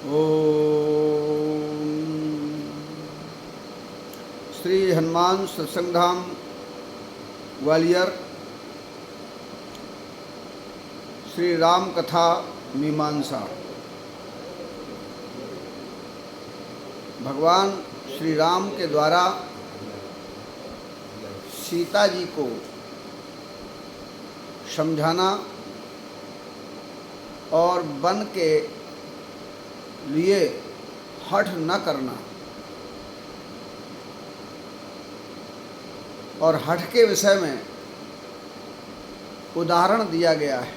ओम श्री हनुमान सत्संग धाम ग्वालियर श्री राम कथा मीमांसा। भगवान श्री राम के द्वारा सीता जी को समझाना और वन के लिए हठ न करना और हठ के विषय में उदाहरण दिया गया है।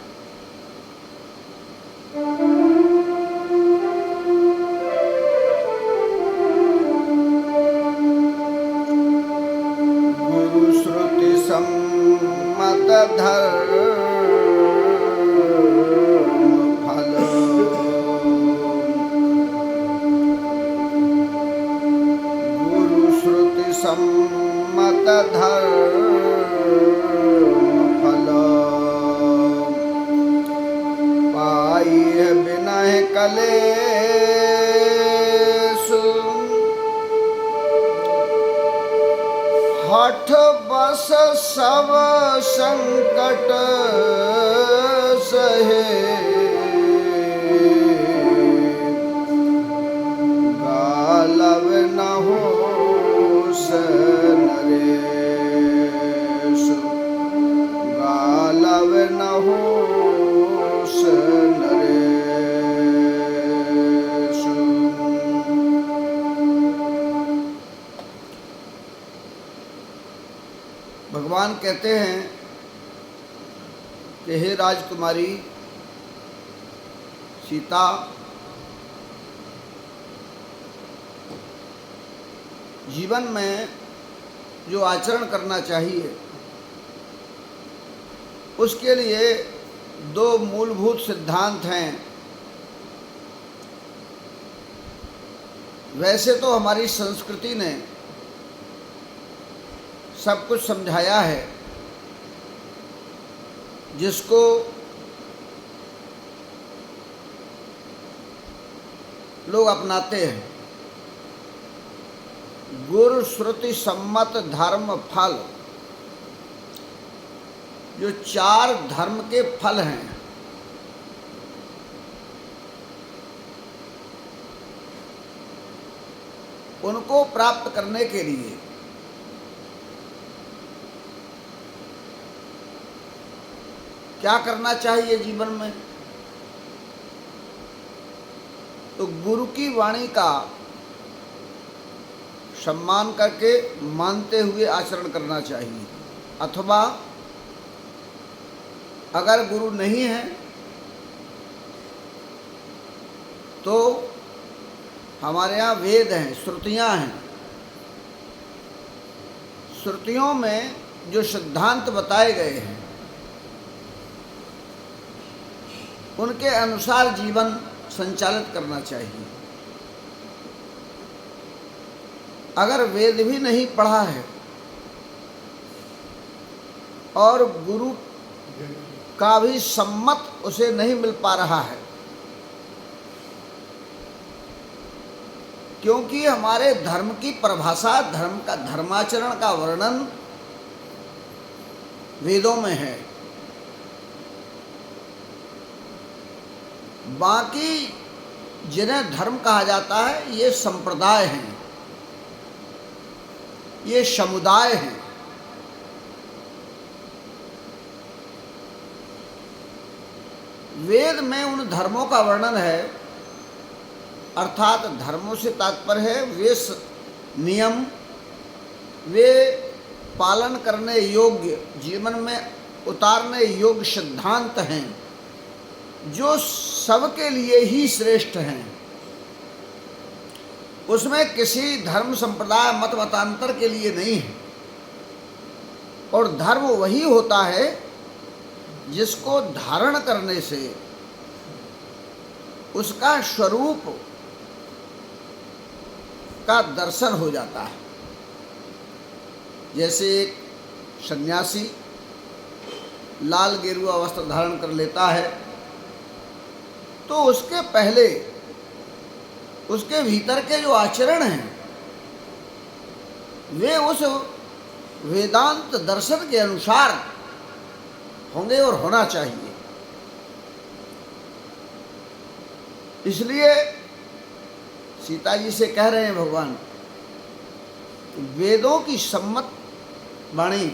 गुरु श्रुति सम्मत धर्म फल, गुरु श्रुति सम्मत धर्म फल, पाई बिनहि कलेशु, हठ बस सब संकट सहे, गालव न होस नरेश, गालव न होस नरेश। भगवान कहते हैं कि हे राजकुमारी सीता, जीवन में जो आचरण करना चाहिए उसके लिए दो मूलभूत सिद्धांत हैं। वैसे तो हमारी संस्कृति ने सब कुछ समझाया है जिसको लोग अपनाते हैं। गुरु श्रुति सम्मत धर्म फल, जो चार धर्म के फल हैं, उनको प्राप्त करने के लिए क्या करना चाहिए जीवन में, तो गुरु की वाणी का सम्मान करके मानते हुए आचरण करना चाहिए। अथवा अगर गुरु नहीं है तो हमारे यहाँ वेद हैं, श्रुतियाँ हैं। श्रुतियों में जो सिद्धांत बताए गए हैं उनके अनुसार जीवन संचालित करना चाहिए। अगर वेद भी नहीं पढ़ा है और गुरु का भी सम्मत उसे नहीं मिल पा रहा है, क्योंकि हमारे धर्म की परिभाषा, धर्म का धर्माचरण का वर्णन वेदों में है। बाकी जिन्हें धर्म कहा जाता है ये संप्रदाय हैं, ये समुदाय हैं। वेद में उन धर्मों का वर्णन है, अर्थात धर्मों से तात्पर्य है वे नियम, वे पालन करने योग्य, जीवन में उतारने योग्य सिद्धांत हैं जो सबके लिए ही श्रेष्ठ हैं। उसमें किसी धर्म संप्रदाय मत मतांतर के लिए नहीं है। और धर्म वही होता है जिसको धारण करने से उसका स्वरूप का दर्शन हो जाता है। जैसे एक सन्यासी लाल गेरुआ वस्त्र धारण कर लेता है तो उसके पहले उसके भीतर के जो आचरण हैं वे उस वेदांत दर्शन के अनुसार होंगे और होना चाहिए। इसलिए सीता जी से कह रहे हैं भगवान, वेदों की सम्मत वाणी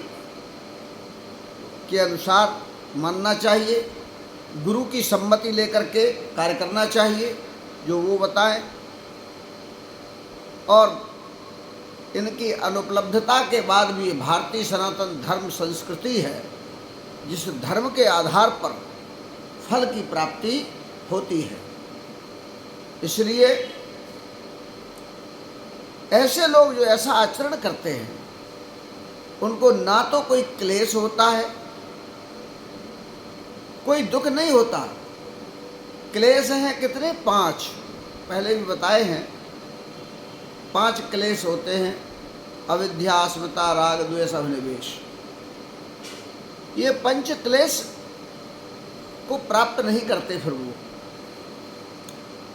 के अनुसार मानना चाहिए, गुरु की सम्मति लेकर के कार्य करना चाहिए जो वो बताएं, और इनकी अनुपलब्धता के बाद भी भारतीय सनातन धर्म संस्कृति है जिस धर्म के आधार पर फल की प्राप्ति होती है। इसलिए ऐसे लोग जो ऐसा आचरण करते हैं उनको ना तो कोई क्लेश होता है, कोई दुख नहीं होता। क्लेश हैं कितने? 5, पहले भी बताए हैं। 5 क्लेश होते हैं, अविद्या, अस्मिता, राग, द्वेष, अभिनिवेश। ये 5 क्लेश को प्राप्त नहीं करते फिर वो,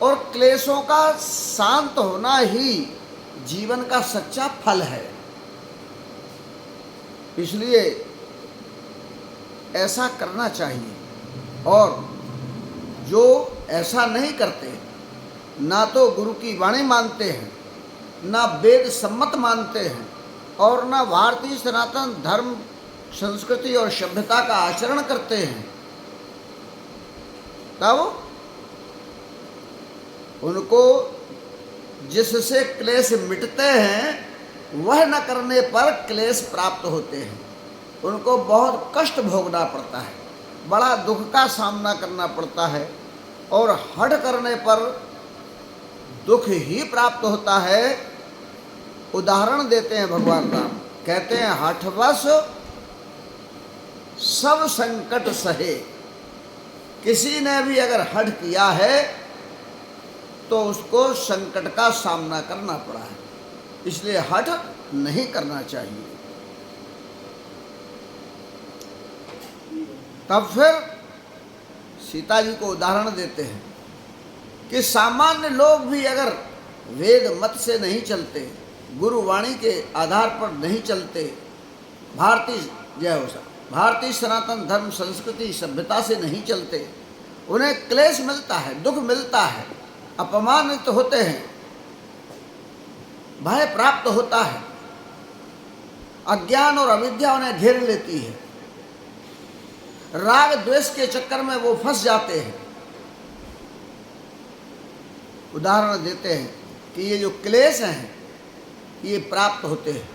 और क्लेशों का शांत होना ही जीवन का सच्चा फल है। इसलिए ऐसा करना चाहिए, और जो ऐसा नहीं करते, ना तो गुरु की वाणी मानते हैं, ना वेद सम्मत मानते हैं, और ना भारतीय सनातन धर्म संस्कृति और सभ्यता का आचरण करते हैं, तब उनको जिससे क्लेश मिटते हैं वह न करने पर क्लेश प्राप्त होते हैं। उनको बहुत कष्ट भोगना पड़ता है, बड़ा दुख का सामना करना पड़ता है, और हठ करने पर दुख ही प्राप्त होता है। उदाहरण देते हैं भगवान राम, कहते हैं हठवश सब संकट सहे। किसी ने भी अगर हठ किया है तो उसको संकट का सामना करना पड़ा है, इसलिए हठ नहीं करना चाहिए। तब फिर सीता जी को उदाहरण देते हैं कि सामान्य लोग भी अगर वेद मत से नहीं चलते, गुरु वाणी के आधार पर नहीं चलते, भारतीय सनातन धर्म संस्कृति सभ्यता से नहीं चलते, उन्हें क्लेश मिलता है, दुख मिलता है, अपमानित होते हैं, भय प्राप्त होता है, अज्ञान और अविद्या उन्हें घेर लेती है, राग द्वेष के चक्कर में वो फंस जाते हैं। उदाहरण देते हैं कि ये जो क्लेश हैं ये प्राप्त होते हैं।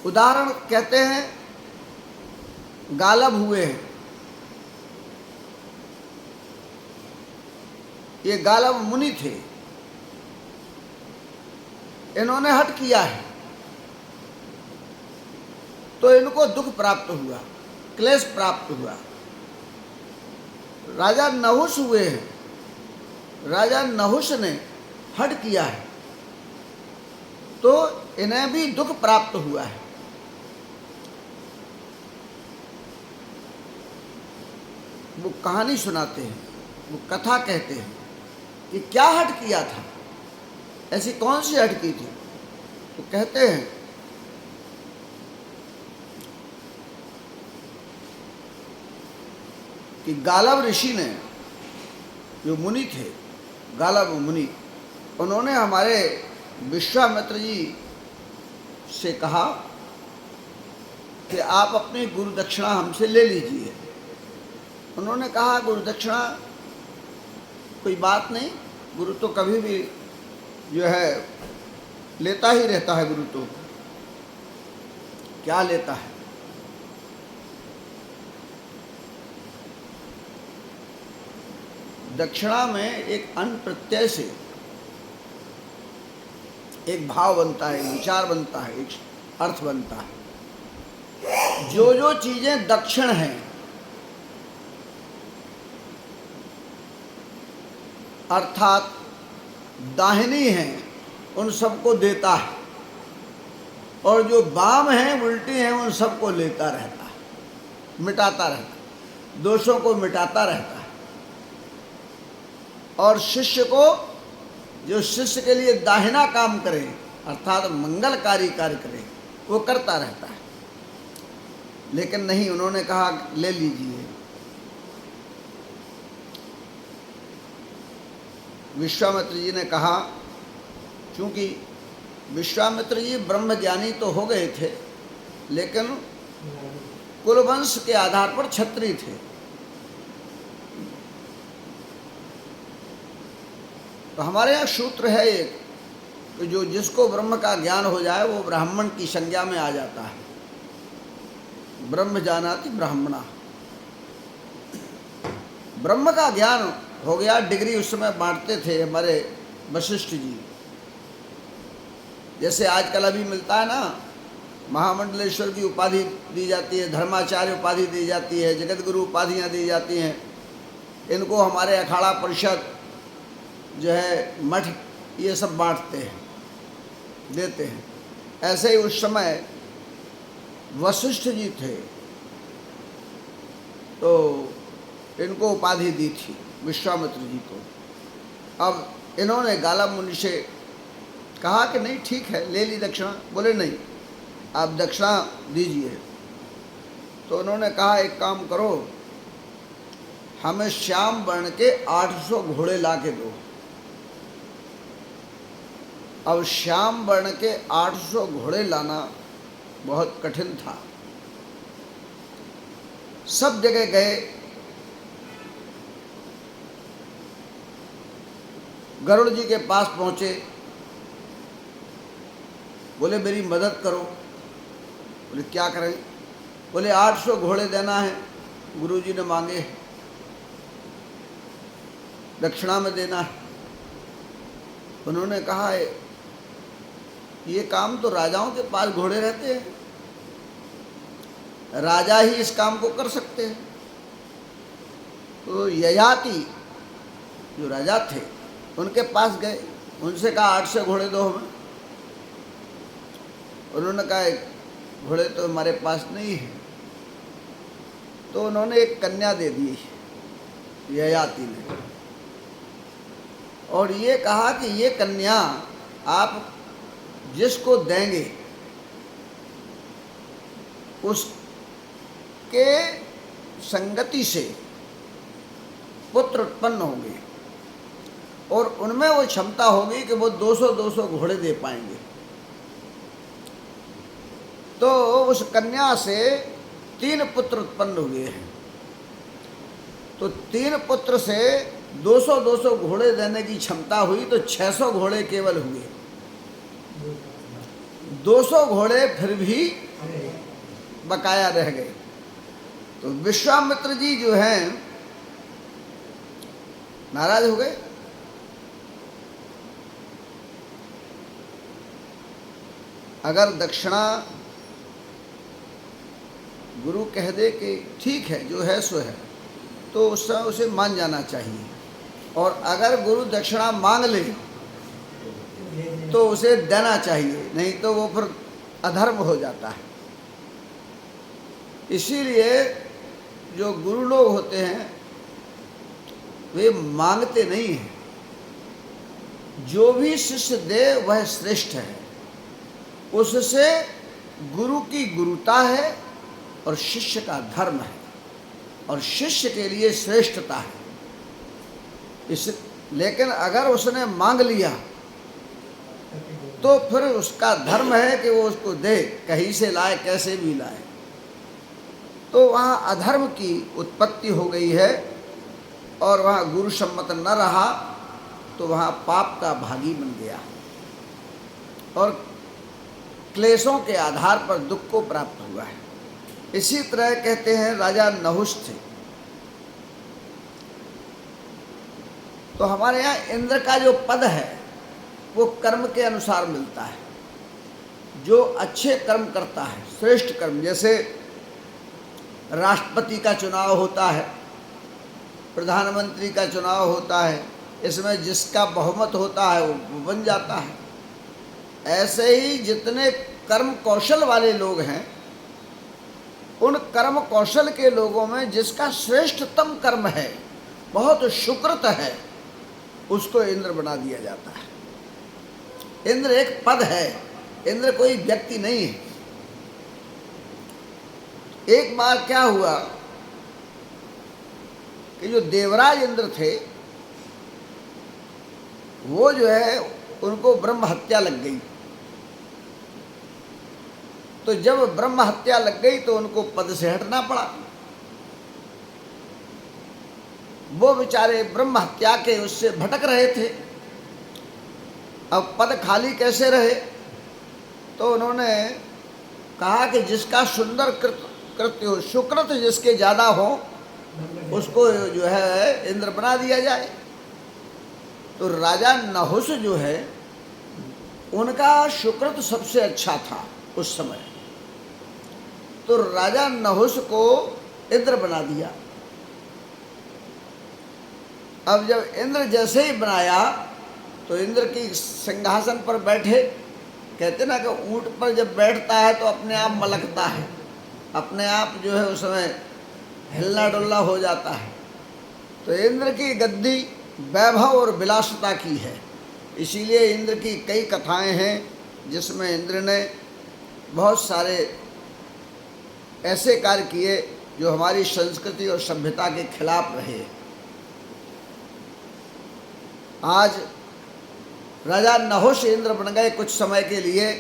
उदाहरण कहते हैं, गालब हुए हैं, ये गालब मुनि थे, इन्होंने हठ किया है तो इनको दुख प्राप्त हुआ, क्लेश प्राप्त हुआ। राजा नहुष हुए हैं, राजा नहुष ने हठ किया है तो इन्हें भी दुख प्राप्त हुआ है। वो कहानी सुनाते हैं, वो कथा कहते हैं कि क्या हठ किया था, ऐसी कौन सी हठ की थी। तो कहते हैं कि गालब ऋषि ने, जो मुनि थे, गालब मुनि, उन्होंने हमारे विश्वामित्र जी से कहा कि आप अपनी गुरु दक्षिणा हमसे ले लीजिए। उन्होंने कहा गुरु दक्षिणा कोई बात नहीं, गुरु तो कभी भी जो है लेता ही रहता है। गुरु तो क्या लेता है, दक्षिणा में एक अन्न प्रत्यय से एक भाव बनता है, विचार बनता है, एक अर्थ बनता है। जो जो चीजें दक्षिण हैं, अर्थात दाहिनी हैं, उन सबको देता है, और जो बाम हैं, उल्टी हैं, उन सबको लेता रहता है, मिटाता रहता है, दोषों को मिटाता रहता है, और शिष्य को जो शिष्य के लिए दाहिना काम करे अर्थात मंगलकारी कार्य करे वो करता रहता है। लेकिन नहीं, उन्होंने कहा ले लीजिए। विश्वामित्र जी ने कहा, चूंकि विश्वामित्र जी ब्रह्मज्ञानी तो हो गए थे लेकिन कुलवंश के आधार पर क्षत्रिय थे। तो हमारे यहाँ सूत्र है एक कि जो जिसको ब्रह्म का ज्ञान हो जाए वो ब्राह्मण की संज्ञा में आ जाता है। ब्रह्म जानाति ब्राह्मणा, ब्रह्म का ज्ञान हो गया। डिग्री उस समय बांटते थे हमारे वशिष्ठ जी, जैसे आजकल अभी मिलता है ना, महामंडलेश्वर की उपाधि दी जाती है, धर्माचार्य उपाधि दी जाती है, जगत गुरु उपाधियाँ दी जाती हैं। इनको हमारे अखाड़ा परिषद जो है, मठ, ये सब बांटते हैं, देते हैं। ऐसे ही उस समय वशिष्ठ जी थे तो इनको उपाधि दी थी विश्वामित्र जी को। अब इन्होंने गाला मुनि से कहा कि नहीं ठीक है, ले ली दक्षिणा। बोले नहीं, आप दक्षिणा दीजिए। तो उन्होंने कहा एक काम करो, हमें श्याम वर्ण के 800 घोड़े ला के दो। अब श्याम वर्ण के 800 घोड़े लाना बहुत कठिन था। सब जगह गए, गरुड़ जी के पास पहुंचे, बोले मेरी मदद करो। बोले क्या करें? बोले 800 घोड़े देना है, गुरु जी ने मांगे, दक्षिणा में देना है। उन्होंने कहा ये काम तो राजाओं के पास घोड़े रहते हैं, राजा ही इस काम को कर सकते हैं। तो ययाति जो राजा थे उनके पास गए, उनसे कहा 800 घोड़े दो हमें। उन्होंने कहा घोड़े तो हमारे पास नहीं है। तो उन्होंने एक कन्या दे दी ययाति ने, और ये कहा कि ये कन्या आप जिसको देंगे उसके संगति से पुत्र उत्पन्न होंगे और उनमें वो क्षमता होगी कि वो 200-200 घोड़े दे पाएंगे। तो उस कन्या से 3 पुत्र उत्पन्न हुए हैं। तो 3 पुत्र से 200-200 घोड़े देने की क्षमता हुई तो 600 घोड़े केवल हुए। 200 घोड़े फिर भी बकाया रह गए। तो विश्वामित्र जी जो हैं नाराज हो गए। अगर दक्षिणा गुरु कह दे कि ठीक है जो है सो है, तो उस समय उसे मान जाना चाहिए, और अगर गुरु दक्षिणा मांग ले तो उसे देना चाहिए, नहीं तो वो फिर अधर्म हो जाता है। इसीलिए जो गुरु लोग होते हैं वे मांगते नहीं हैं, जो भी शिष्य दे वह श्रेष्ठ है, उससे गुरु की गुरुता है और शिष्य का धर्म है, और शिष्य के लिए श्रेष्ठता है। लेकिन अगर उसने मांग लिया तो फिर उसका धर्म है कि वो उसको दे, कहीं से लाए कैसे भी लाए। तो वहाँ अधर्म की उत्पत्ति हो गई है और वहाँ गुरु सम्मत न रहा तो वहाँ पाप का भागी बन गया और क्लेशों के आधार पर दुख को प्राप्त हुआ है। इसी तरह कहते हैं राजा नहुष थे। तो हमारे यहाँ इंद्र का जो पद है वो कर्म के अनुसार मिलता है। जो अच्छे कर्म करता है, श्रेष्ठ कर्म, जैसे राष्ट्रपति का चुनाव होता है, प्रधानमंत्री का चुनाव होता है, इसमें जिसका बहुमत होता है वो बन जाता है। ऐसे ही जितने कर्म कौशल वाले लोग हैं, उन कर्म कौशल के लोगों में जिसका श्रेष्ठतम कर्म है, बहुत सुकृत है, उसको इंद्र बना दिया जाता है। इंद्र एक पद है, इंद्र कोई व्यक्ति नहीं है। एक बार क्या हुआ कि जो देवराज इंद्र थे वो जो है उनको ब्रह्म हत्या लग गई। तो जब ब्रह्म हत्या लग गई तो उनको पद से हटना पड़ा। वो बेचारे ब्रह्म हत्या के उससे भटक रहे थे। अब पद खाली कैसे रहे, तो उन्होंने कहा कि जिसका सुंदर कृत्य हो, सुकृत जिसके ज़्यादा हो, उसको जो है इंद्र बना दिया जाए। तो राजा नहुष जो है उनका सुकृत सबसे अच्छा था उस समय। तो राजा नहुष को इंद्र बना दिया। अब जब इंद्र जैसे ही बनाया तो इंद्र की सिंहासन पर बैठे। कहते ना कि ऊंट पर जब बैठता है तो अपने आप मलकता है, अपने आप जो है उस समय हिलना डुलना हो जाता है। तो इंद्र की गद्दी वैभव और विलासिता की है। इसीलिए इंद्र की कई कथाएं हैं जिसमें इंद्र ने बहुत सारे ऐसे कार्य किए जो हमारी संस्कृति और सभ्यता के खिलाफ रहे। आज राजा नहुष इंद्र बन गए कुछ समय के लिए।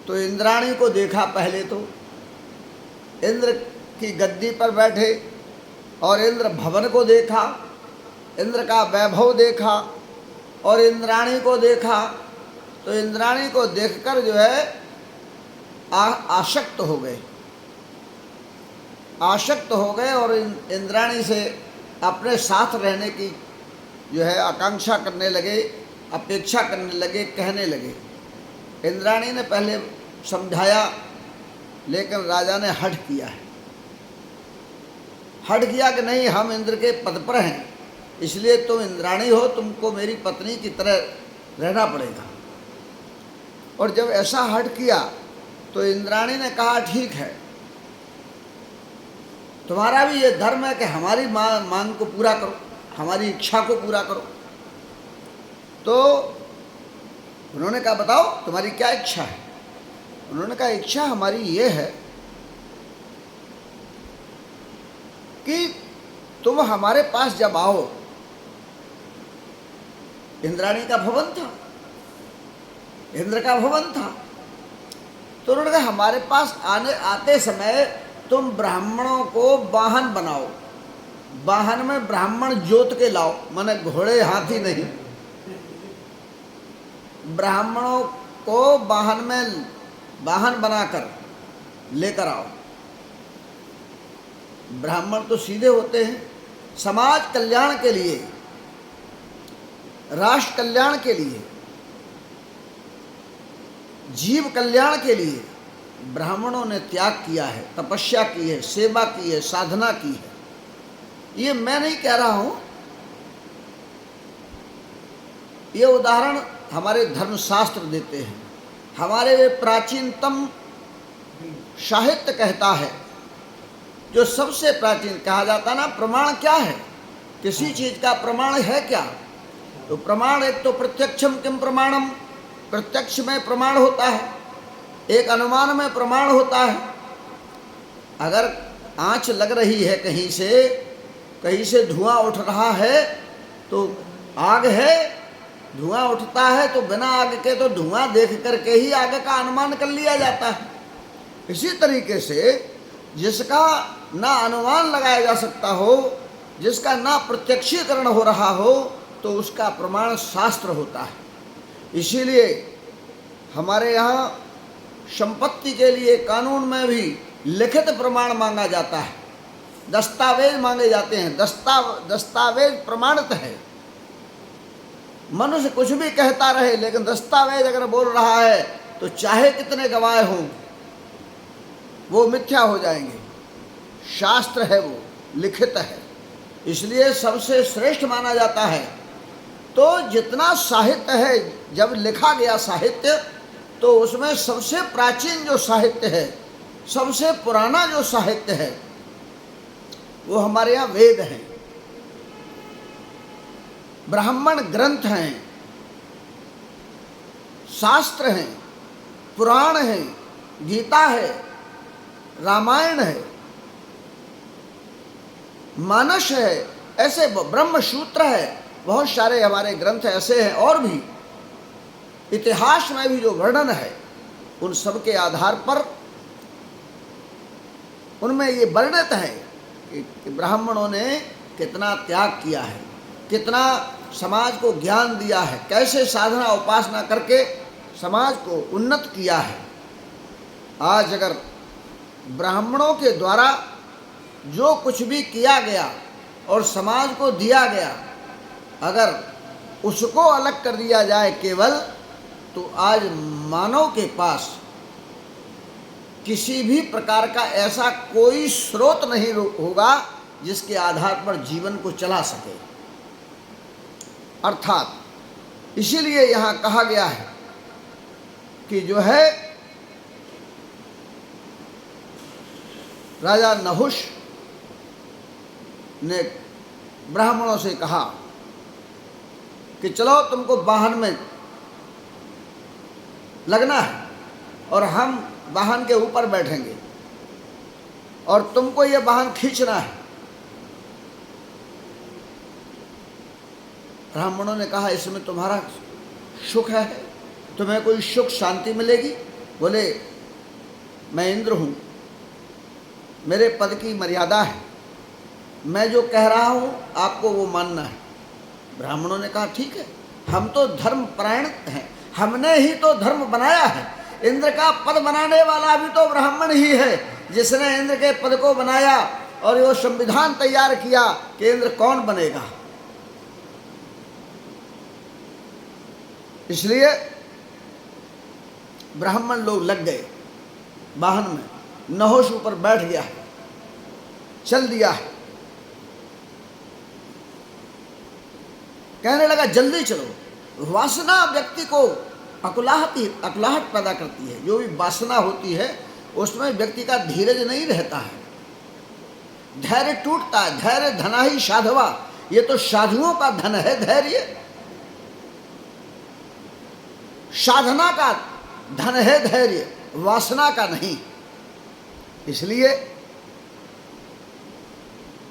तो इंद्राणी को देखा पहले, तो इंद्र की गद्दी पर बैठे और इंद्र भवन को देखा, इंद्र का वैभव देखा और इंद्राणी को देखा। तो इंद्राणी को देखकर जो है आसक्त हो गए, आसक्त हो गए और इंद्राणी से अपने साथ रहने की जो है आकांक्षा करने लगे, अपेक्षा करने लगे, कहने लगे। इंद्राणी ने पहले समझाया लेकिन राजा ने हठ किया है। हठ किया कि नहीं, हम इंद्र के पद पर हैं, इसलिए तुम इंद्राणी हो, तुमको मेरी पत्नी की तरह रहना पड़ेगा। और जब ऐसा हठ किया तो इंद्राणी ने कहा ठीक है, तुम्हारा भी ये धर्म है कि हमारी मांग को पूरा करो, हमारी इच्छा को पूरा करो। तो उन्होंने कहा बताओ तुम्हारी क्या इच्छा है। उन्होंने कहा इच्छा हमारी ये है कि तुम हमारे पास जब आओ, इंद्राणी का भवन था, इंद्र का भवन था, तो उन्होंने कहा हमारे पास आते समय तुम ब्राह्मणों को वाहन बनाओ, वाहन में ब्राह्मण जोत के लाओ, माने घोड़े हाथी नहीं, ब्राह्मणों को वाहन बनाकर लेकर आओ। ब्राह्मण तो सीधे होते हैं, समाज कल्याण के लिए, राष्ट्र कल्याण के लिए, जीव कल्याण के लिए ब्राह्मणों ने त्याग किया है, तपस्या की है, सेवा की है, साधना की है। ये मैं नहीं कह रहा हूं, ये उदाहरण हमारे धर्मशास्त्र देते हैं। हमारे प्राचीनतम साहित्य कहता है, जो सबसे प्राचीन कहा जाता ना, प्रमाण क्या है, किसी चीज का प्रमाण है क्या? तो प्रमाण एक तो प्रत्यक्षम किम प्रमाणम, प्रत्यक्ष में प्रमाण होता है, एक अनुमान में प्रमाण होता है। अगर आँच लग रही है कहीं से धुआं उठ रहा है, तो आग है, धुआं उठता है, तो बिना आग के तो धुआं देख करके ही आग का अनुमान कर लिया जाता है। इसी तरीके से जिसका ना अनुमान लगाया जा सकता हो, जिसका ना प्रत्यक्षीकरण हो रहा हो, तो उसका प्रमाण शास्त्र होता है। इसीलिए हमारे यहाँ संपत्ति के लिए कानून में भी लिखित प्रमाण मांगा जाता है, दस्तावेज मांगे जाते हैं। दस्तावेज प्रमाणित है। मनुष्य कुछ भी कहता रहे, लेकिन दस्तावेज अगर बोल रहा है तो चाहे कितने गवाह हों, वो मिथ्या हो जाएंगे। शास्त्र है, वो लिखित है, इसलिए सबसे श्रेष्ठ माना जाता है। तो जितना साहित्य है, जब लिखा गया साहित्य, तो उसमें सबसे प्राचीन जो साहित्य है, सबसे पुराना जो साहित्य है, वो हमारे यहाँ वेद हैं, ब्राह्मण ग्रंथ हैं। शास्त्र हैं, पुराण हैं, गीता है, रामायण है, मानस है, ऐसे ब्रह्मसूत्र है, बहुत सारे हमारे ग्रंथ ऐसे हैं। और भी इतिहास में भी जो वर्णन है, उन सब के आधार पर उनमें ये वर्णित है कि ब्राह्मणों ने कितना त्याग किया है, कितना समाज को ज्ञान दिया है, कैसे साधना उपासना करके समाज को उन्नत किया है। आज अगर ब्राह्मणों के द्वारा जो कुछ भी किया गया और समाज को दिया गया, अगर उसको अलग कर दिया जाए केवल, तो आज मानव के पास किसी भी प्रकार का ऐसा कोई स्रोत नहीं होगा जिसके आधार पर जीवन को चला सके। अर्थात इसीलिए यहाँ कहा गया है कि जो है राजा नहुष ने ब्राह्मणों से कहा कि चलो तुमको वाहन में लगना है और हम वाहन के ऊपर बैठेंगे और तुमको ये वाहन खींचना है। ब्राह्मणों ने कहा इसमें तुम्हारा सुख है, तुम्हें कोई सुख शांति मिलेगी? बोले मैं इंद्र हूँ, मेरे पद की मर्यादा है, मैं जो कह रहा हूँ आपको वो मानना है। ब्राह्मणों ने कहा ठीक है, हम तो धर्म परायण हैं, हमने ही तो धर्म बनाया है। इंद्र का पद बनाने वाला भी तो ब्राह्मण ही है, जिसने इंद्र के पद को बनाया और वो संविधान तैयार किया कि इंद्र कौन बनेगा। इसलिए ब्राह्मण लोग लग गए वाहन में, नहुष ऊपर बैठ गया है, चल दिया है, कहने लगा जल्दी चलो। वासना व्यक्ति को अकुलाहट पैदा करती है। जो भी वासना होती है उसमें व्यक्ति का धीरज नहीं रहता है, धैर्य टूटता है। धैर्य धना ही साधवा, ये तो साधुओं का धन है धैर्य, साधना का धन है धैर्य, वासना का नहीं। इसलिए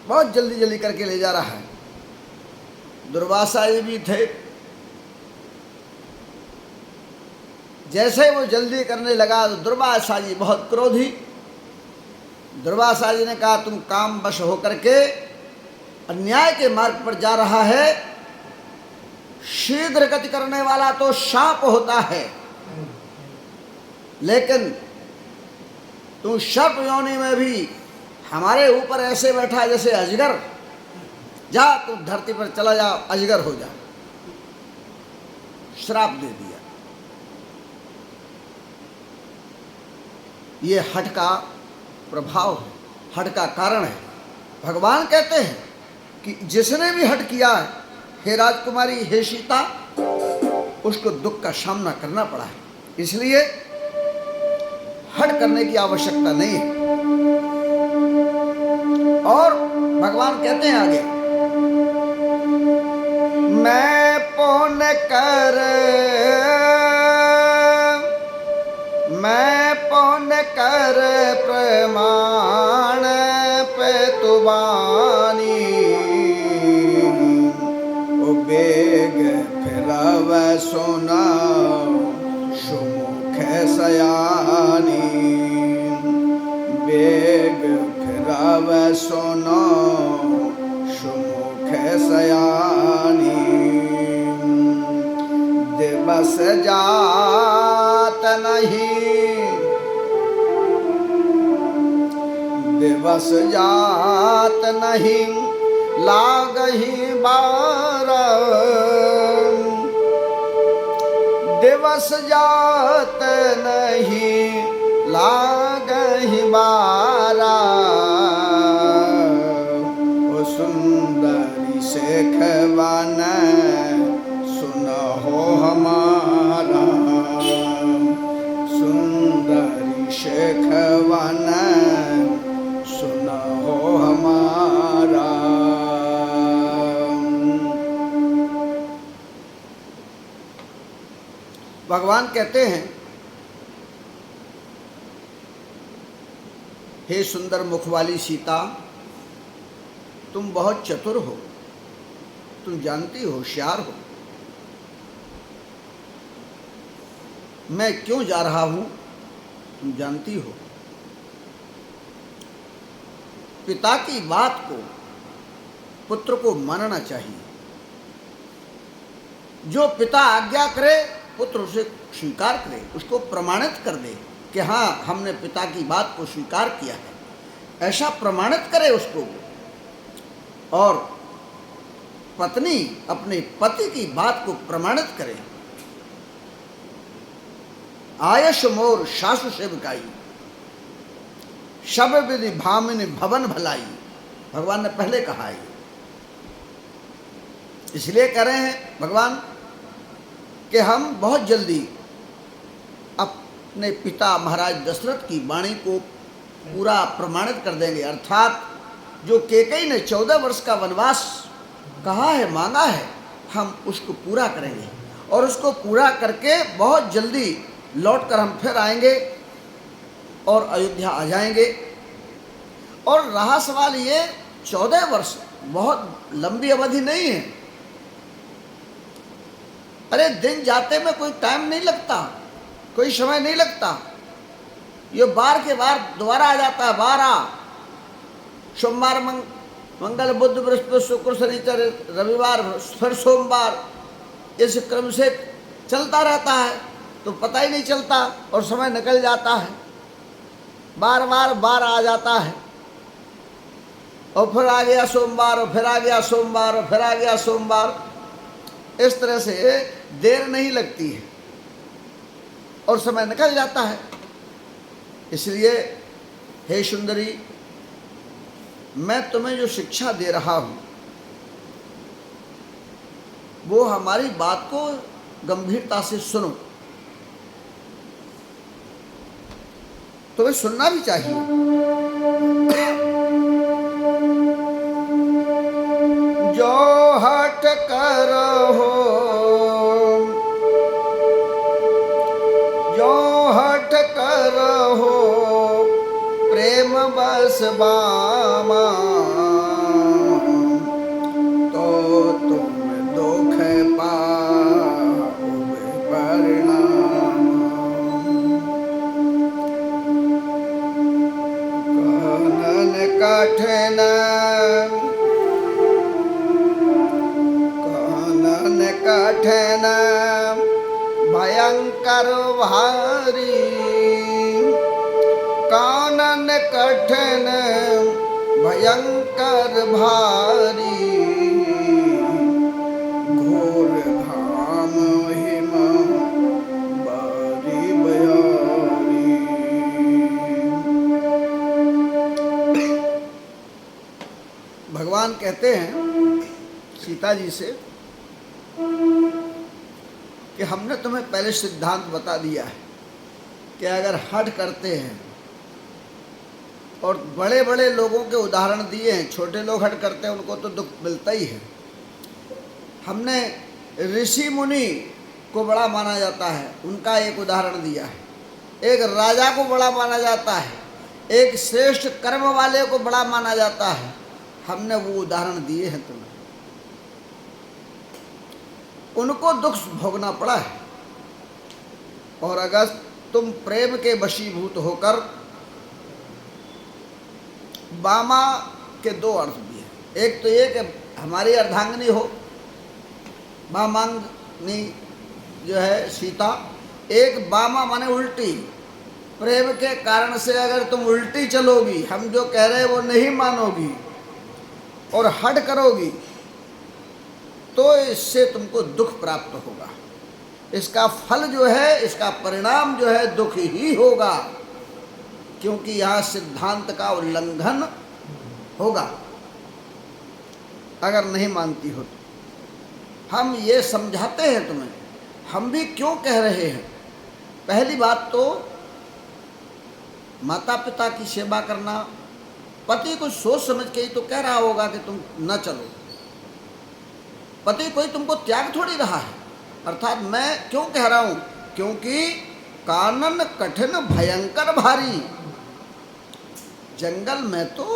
बहुत जल्दी जल्दी करके ले जा रहा है। दुर्वासा जी भी थे, जैसे वो जल्दी करने लगा तो दुर्वासा जी बहुत क्रोधी। दुर्वासा जी ने कहा तुम काम वश होकर के अन्याय के मार्ग पर जा रहा है, शीघ्र गति करने वाला तो सांप होता है, लेकिन तू सर्प योनि में भी हमारे ऊपर ऐसे बैठा जैसे अजगर, जा तू धरती पर चला जा, अजगर हो जा। श्राप दे दिया। ये हठ का प्रभाव है, हठ का कारण है। भगवान कहते हैं कि जिसने भी हठ किया है, हे राजकुमारी, हे सीता, उसको दुख का सामना करना पड़ा है। इसलिए हठ करने की आवश्यकता नहीं है। और भगवान कहते हैं आगे, मैं पुण्य कर प्रमाण पे तुबानी, ओ बेग फिरव सुना सुमुख सयानी, बेग फिरव सुनो सुमुख सयानी, दिवस जात नहीं, दिवस जात नहीं लागही बारा, दिवस जात नहीं लागही बारा, ओ सुंदरी शेखवन सुनहो हमारा, सुंदरी शेखवन सुनहो हमारा। भगवान कहते हैं, हे सुंदर मुख वाली सीता, तुम बहुत चतुर हो, तुम जानती हो, होशियार हो। मैं क्यों जा रहा हूं तुम जानती हो। पिता की बात को, पुत्र को मानना चाहिए। जो पिता आज्ञा करे पुत्र उसे स्वीकार करे, उसको प्रमाणित कर दे कि हाँ हमने पिता की बात को स्वीकार किया है, ऐसा प्रमाणित करे उसको। और पत्नी अपने पति की बात को प्रमाणित करे। आयश मोर सासु सेवकाई, सब विधि भामिनी भवन भलाई। भगवान ने पहले कहा है, इसलिए कह रहे हैं भगवान कि हम बहुत जल्दी अपने पिता महाराज दशरथ की वाणी को पूरा प्रमाणित कर देंगे। अर्थात जो कैकेयी ने 14 वर्ष का वनवास कहा है, मांगा है, हम उसको पूरा करेंगे और उसको पूरा करके बहुत जल्दी लौटकर हम फिर आएंगे और अयोध्या आ जाएंगे। और रहा सवाल ये, 14 वर्ष बहुत लंबी अवधि नहीं है। अरे दिन जाते में कोई टाइम नहीं लगता, कोई समय नहीं लगता। ये बार के बार दोबारा आ जाता है। 12 सोमवार, मंगल, बुध, बृहस्पति, शुक्र, शनिचर, रविवार, फिर सोमवार, इस क्रम से चलता रहता है तो पता ही नहीं चलता और समय निकल जाता है। बार बार आ जाता है और फिर आ गया सोमवार और फिर आ गया सोमवार और फिर आ गया सोमवार। इस तरह से देर नहीं लगती है और समय निकल जाता है। इसलिए हे सुंदरी, मैं तुम्हें जो शिक्षा दे रहा हूं वो हमारी बात को गंभीरता से सुनो। तुम्हें सुनना भी चाहिए। जो हट करो, जो हट करो, प्रेम बस बामा, तो तुम दुख पाओगे परिणाम। कानन कठिन, कानन कठिन भयंकर भारी, कानन कठिन भयंकर भारी, घोर घाम हिम बारी बयारी। भगवान कहते हैं सीता जी से कि हमने तुम्हें पहले सिद्धांत बता दिया है कि अगर हठ करते हैं, और बड़े बड़े लोगों के उदाहरण दिए हैं, छोटे लोग हठ करते हैं उनको तो दुख मिलता ही है। हमने ऋषि मुनि को बड़ा माना जाता है, उनका एक उदाहरण दिया है। एक राजा को बड़ा माना जाता है, एक श्रेष्ठ कर्म वाले को बड़ा माना जाता है। हमने वो उदाहरण दिए हैं तुम्हें। उनको दुख भोगना पड़ा है। और अगर तुम प्रेम के वशीभूत होकर, बामा के 2 अर्थ भी है। एक तो ये कि हमारी अर्धांगिनी हो, बामांगनी जो है सीता। एक बामा माने उल्टी, प्रेम के कारण से अगर तुम उल्टी चलोगी, हम जो कह रहे हैं वो नहीं मानोगी और हट करोगी, तो इससे तुमको दुख प्राप्त होगा। इसका फल जो है, इसका परिणाम जो है दुख ही होगा, क्योंकि यहाँ सिद्धांत का उल्लंघन होगा अगर नहीं मानती हो तो। हम ये समझाते हैं तुम्हें, हम भी क्यों कह रहे हैं। पहली बात तो माता पिता की सेवा करना, पति को सोच समझ के ही तो कह रहा होगा कि तुम न चलो। पति कोई तुमको त्याग थोड़ी रहा है। अर्थात मैं क्यों कह रहा हूँ क्योंकि कानन कठिन भयंकर भारी। जंगल में तो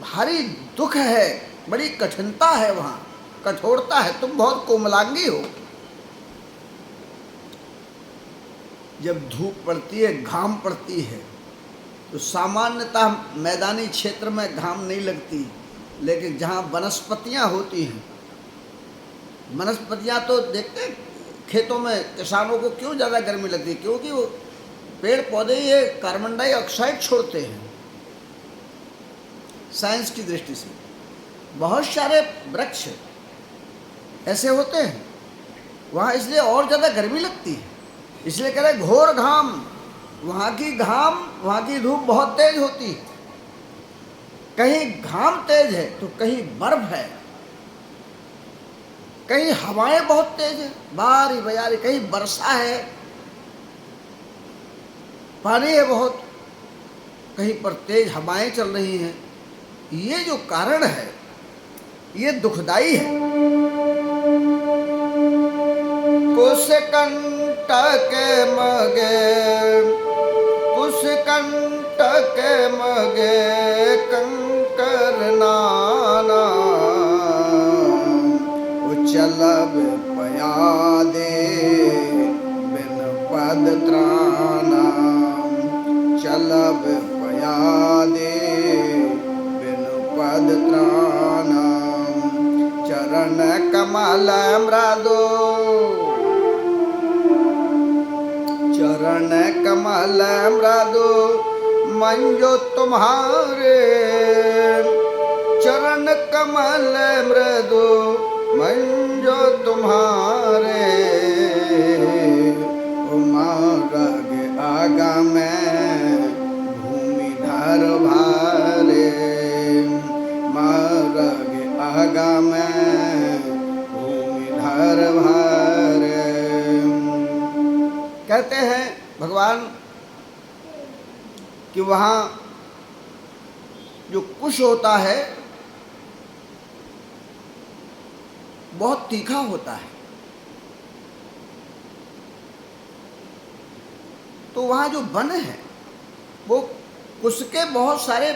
भारी दुख है, बड़ी कठिनता है, वहाँ कठोरता है। तुम बहुत कोमलांगी हो। जब धूप पड़ती है, घाम पड़ती है, तो सामान्यतः मैदानी क्षेत्र में घाम नहीं लगती, लेकिन जहाँ वनस्पतियाँ होती हैं, वनस्पतियाँ तो देखते हैं खेतों में किसानों को क्यों ज़्यादा गर्मी लगती है, क्योंकि वो पेड़ पौधे ये कार्बन डाइऑक्साइड छोड़ते हैं। साइंस की दृष्टि से बहुत सारे वृक्ष ऐसे होते हैं वहाँ, इसलिए और ज़्यादा गर्मी लगती है। इसलिए कह रहे घोर घाम, वहाँ की धूप बहुत तेज होती है। कहीं घाम तेज है तो कहीं बर्फ है, कहीं हवाएं बहुत तेज है, बारी बयारी, कहीं वर्षा है, पानी है बहुत, कहीं पर तेज हवाएं चल रही हैं। ये जो कारण है ये दुखदाई है। कुश कंटक मगे, कुश कंटक मगे कंकर नाना, चलब पयादे बिन पद त्राना, चलब पयादे बिन पद त्राना, चरण कमल मृदु, चरण कमल मृदु मंजो तुम्हारे, चरण कमल मृदु मंजो तुम्हारे, मार्ग आगा में भूमि धर भारे, मार्ग आगा में भूमि धर भारे। कहते हैं भगवान कि वहाँ जो कुश होता है बहुत तीखा होता है, तो वहाँ जो वन है वो कुश के बहुत सारे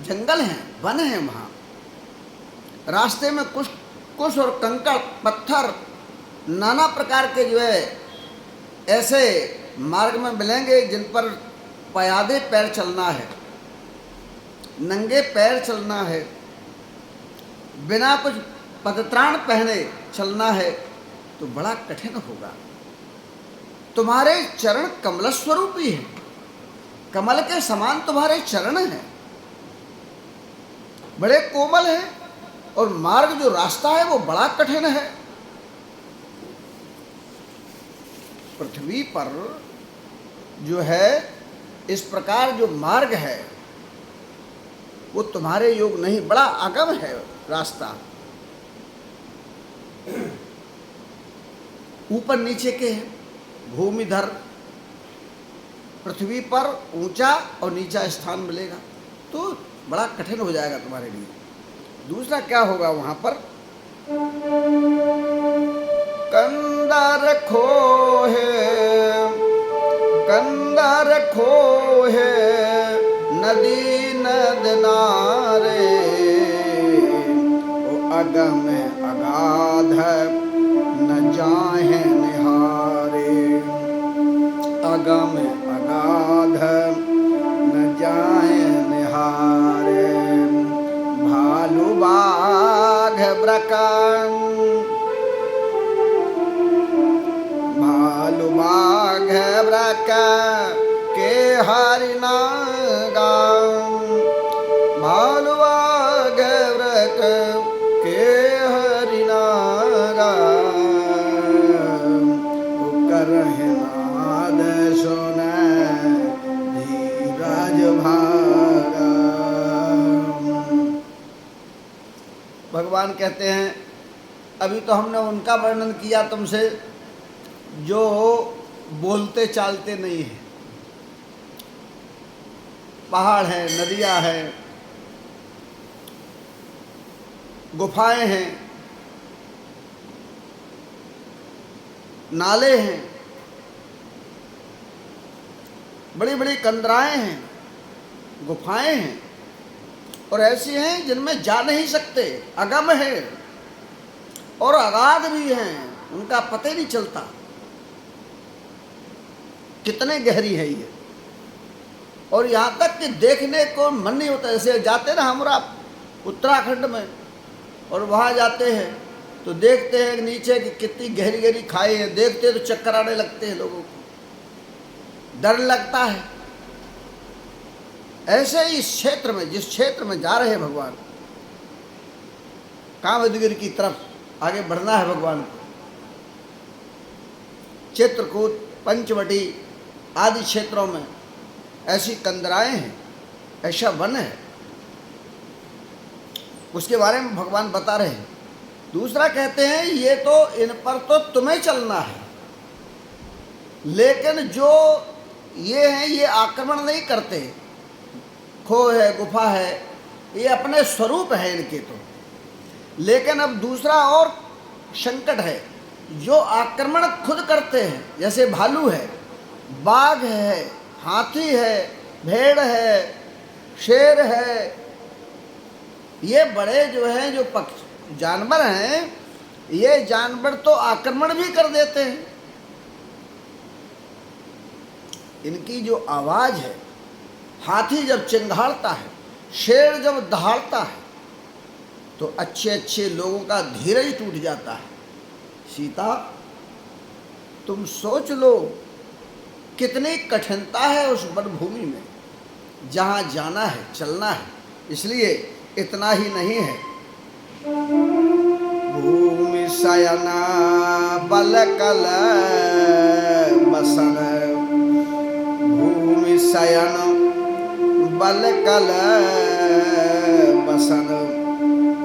जंगल हैं, वन हैं वहाँ। रास्ते में कुश और कंकड़ पत्थर नाना प्रकार के जो है ऐसे मार्ग में मिलेंगे जिन पर पयादे पैर चलना है, नंगे पैर चलना है, बिना कुछ पदत्राण पहने चलना है, तो बड़ा कठिन होगा। तुम्हारे चरण कमल स्वरूपी है, कमल के समान तुम्हारे चरण हैं, बड़े कोमल हैं, और मार्ग जो रास्ता है वो बड़ा कठिन है। पृथ्वी पर जो है इस प्रकार जो मार्ग है वो तुम्हारे योग नहीं, बड़ा अगम है रास्ता, ऊपर नीचे के हैं, भूमिधर, पृथ्वी पर ऊंचा और नीचा स्थान मिलेगा, तो बड़ा कठिन हो जाएगा तुम्हारे लिए। दूसरा क्या होगा वहां पर, कंदर खोहे, कंदर खोहे नदी नद नारे, ओ अगम अगाध न जाहे निहारे, अगम अगाध न जाहे निहारे, भालू बाघ ब्रकन, भालू बाघ ब्रक के हरिना गाम, भालू बाघ ब्रक के हरिना गाम, करहि नाद सुन धीरज भागा। भगवान कहते हैं अभी तो हमने उनका वर्णन किया तुमसे जो बोलते चालते नहीं है, पहाड़ हैं, नदियां हैं, गुफाएं हैं, नाले हैं, बड़ी बड़ी कंदराएं हैं, गुफाएं हैं, और ऐसी हैं जिनमें जा नहीं सकते, अगम है, और अगाध भी हैं, उनका पता ही नहीं चलता कितने गहरी है ये। और यहाँ तक कि देखने को मन नहीं होता। जैसे जाते ना हमारा उत्तराखंड में, और वहाँ जाते हैं तो देखते हैं नीचे कि कितनी गहरी गहरी खाई है, देखते हैं तो चक्कर आने लगते हैं लोगों को, डर लगता है। ऐसे ही इस क्षेत्र में, जिस क्षेत्र में जा रहे हैं भगवान, कामदगिरि की तरफ आगे बढ़ना है भगवान को, चित्रकूट, पंचवटी आदि क्षेत्रों में ऐसी कंदराएं हैं, ऐसा वन है, उसके बारे में भगवान बता रहे हैं। दूसरा कहते हैं ये तो, इन पर तो तुम्हें चलना है, लेकिन जो ये हैं ये आक्रमण नहीं करते, खो है, गुफा है, ये अपने स्वरूप है इनके तो। लेकिन अब दूसरा और संकट है, जो आक्रमण खुद करते हैं, जैसे भालू है, बाघ है, हाथी है, भेड़ है, शेर है, ये बड़े जो हैं, जो पक्षी जानवर हैं, ये जानवर तो आक्रमण भी कर देते हैं। इनकी जो आवाज़ है, हाथी जब चिंघाड़ता है, शेर जब दहाड़ता है, तो अच्छे अच्छे लोगों का धीरज टूट जाता है। सीता, तुम सोच लो कितनी कठिनता है उस वनभूमि में, जहाँ जाना है, चलना है। इसलिए इतना ही नहीं है, भूमि शयना बल कल बसन, भूमि शयन बल कल बसन,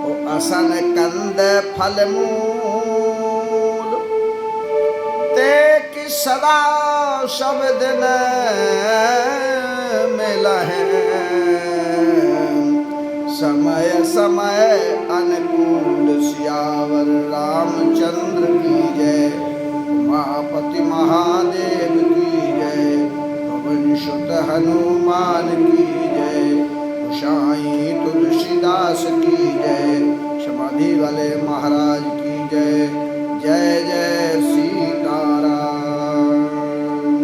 ओ असन कंद फल मूल, ते कि सदा सब दिन मिला है, समय समय अनुकूल, सियावर रामचंद्र की जय, उमापति महादेव की जय, पवन सुत हनुमान की जय, गोसाई तुलसीदास की जय, समाधि वाले महाराज की जय। जय जय सीता।